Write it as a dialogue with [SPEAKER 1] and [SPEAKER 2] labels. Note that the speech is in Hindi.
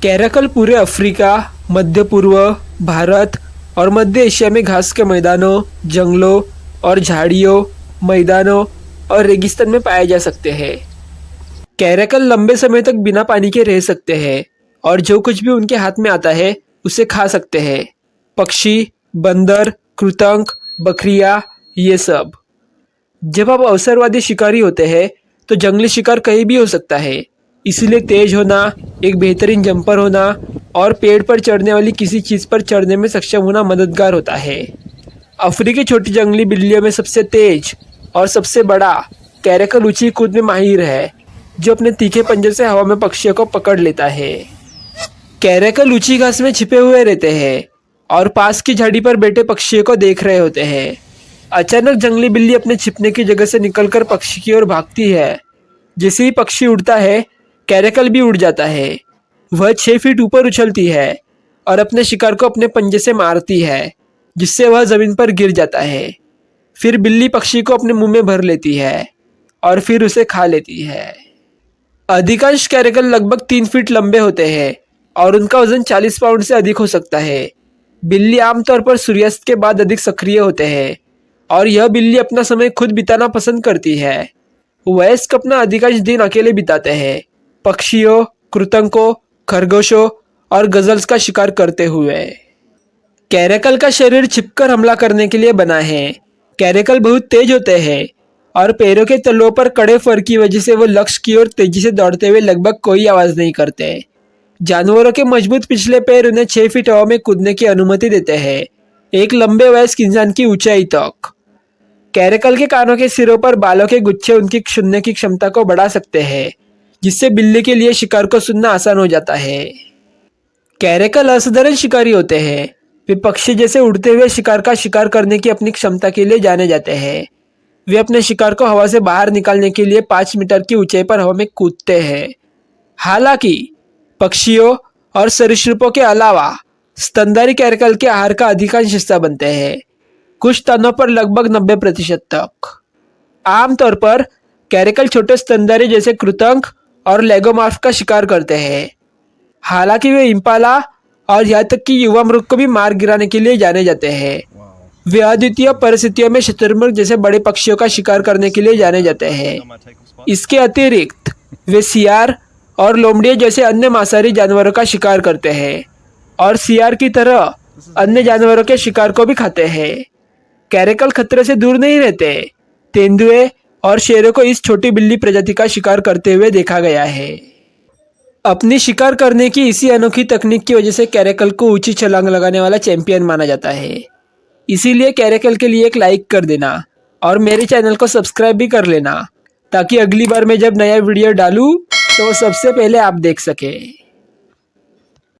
[SPEAKER 1] कैराकल पूरे अफ्रीका, मध्य पूर्व, भारत और मध्य एशिया में घास के मैदानों, जंगलों और झाड़ियों, मैदानों और रेगिस्तान में पाए जा सकते हैं। कैराकल लंबे समय तक बिना पानी के रह सकते हैं और जो कुछ भी उनके हाथ में आता है उसे खा सकते हैं। पक्षी, बंदर, कृतंक, बकरियां, ये सब। जब आप अवसरवादी शिकारी होते हैं तो जंगली शिकार कहीं भी हो सकता है, इसलिए तेज होना, एक बेहतरीन जंपर होना और पेड़ पर चढ़ने वाली किसी चीज़ पर चढ़ने में सक्षम होना मददगार होता है। अफ्रीकी छोटी जंगली बिल्लियों में सबसे तेज और सबसे बड़ा कैराकल ऊंची कूद में माहिर है, जो अपने तीखे पंजे से हवा में पक्षियों को पकड़ लेता है। कैराकल ऊंची घास में छिपे हुए रहते हैं और पास की झाड़ी पर बैठे पक्षियों को देख रहे होते हैं। अचानक जंगली बिल्ली अपने छिपने की जगह से निकलकर पक्षी की ओर भागती है। जैसे ही पक्षी उड़ता है, कैराकल भी उड़ जाता है। वह 6 फीट ऊपर उछलती है और अपने शिकार को अपने पंजे से मारती है, जिससे वह जमीन पर गिर जाता है। फिर बिल्ली पक्षी को अपने मुंह में भर लेती है और फिर उसे खा लेती है। अधिकांश कैराकल लगभग 3 फीट लंबे होते हैं और उनका वजन 40 पाउंड से अधिक हो सकता है। बिल्ली आमतौर पर सूर्यास्त के बाद अधिक सक्रिय होते हैं और यह बिल्ली अपना समय खुद बिताना पसंद करती है। वयस्क अपना अधिकांश दिन अकेले बिताते हैं, पक्षियों, कृतंकों, खरगोशों और गजल्स का शिकार करते हुए। कैराकल का शरीर छिपकर हमला करने के लिए बना है। कैराकल बहुत तेज होते हैं और पैरों के तलुओं पर कड़े फर की वजह से वो लक्ष्य की ओर तेजी से दौड़ते हुए लगभग कोई आवाज नहीं करते। जानवरों के मजबूत पिछले पैर उन्हें 6 फीट हवा में कूदने की अनुमति देते हैं, एक लंबे वयस्क इंसान की ऊंचाई तक। कैराकल के कानों के सिरों पर बालों के गुच्छे उनकी सुनने की क्षमता को बढ़ा सकते हैं, जिससे बिल्ली के लिए शिकार को सुनना आसान हो जाता है। कैराकल असाधारण शिकारी होते हैं। वे पक्षी जैसे उड़ते हुए शिकार का शिकार करने की अपनी क्षमता के लिए जाने जाते हैं। वे अपने शिकार को हवा से बाहर निकालने के लिए 5 मीटर की ऊंचाई पर हवा में कूदते हैं। हालांकि पक्षियों और सरीसृपों के अलावा स्तनधारी कैराकल के आहार का अधिकांश हिस्सा बनते हैं, कुछ स्थानों पर लगभग 90% तक। आमतौर पर कैराकल छोटे स्तनधारी जैसे कृतंक और लेगोमॉर्फ का शिकार करते हैं। हालांकि वे इम्पाला और यहाँ तक कि युवा मृग को भी मार गिराने के लिए जाने जाते हैं। वे अद्वितीय परिस्थितियों में शुतुरमुर्ग जैसे बड़े पक्षियों का शिकार करने के लिए जाने जाते हैं। इसके अतिरिक्त वे सियार और लोमड़ियों जैसे अन्य मांसाहारी जानवरों का शिकार करते हैं और सियार की तरह अन्य जानवरों के शिकार को भी खाते हैं। कैराकल खतरे से दूर नहीं रहते। तेंदुए और शेरों को इस छोटी बिल्ली प्रजाति का शिकार करते हुए देखा गया है। अपनी शिकार करने की इसी अनोखी तकनीक की वजह से कैराकल को ऊंची छलांग लगाने वाला चैंपियन माना जाता है। इसीलिए कैराकल के लिए एक लाइक कर देना और मेरे चैनल को सब्सक्राइब भी कर लेना, ताकि अगली बार मैं जब नया वीडियो डालूं तो वो सबसे पहले आप देख सकें।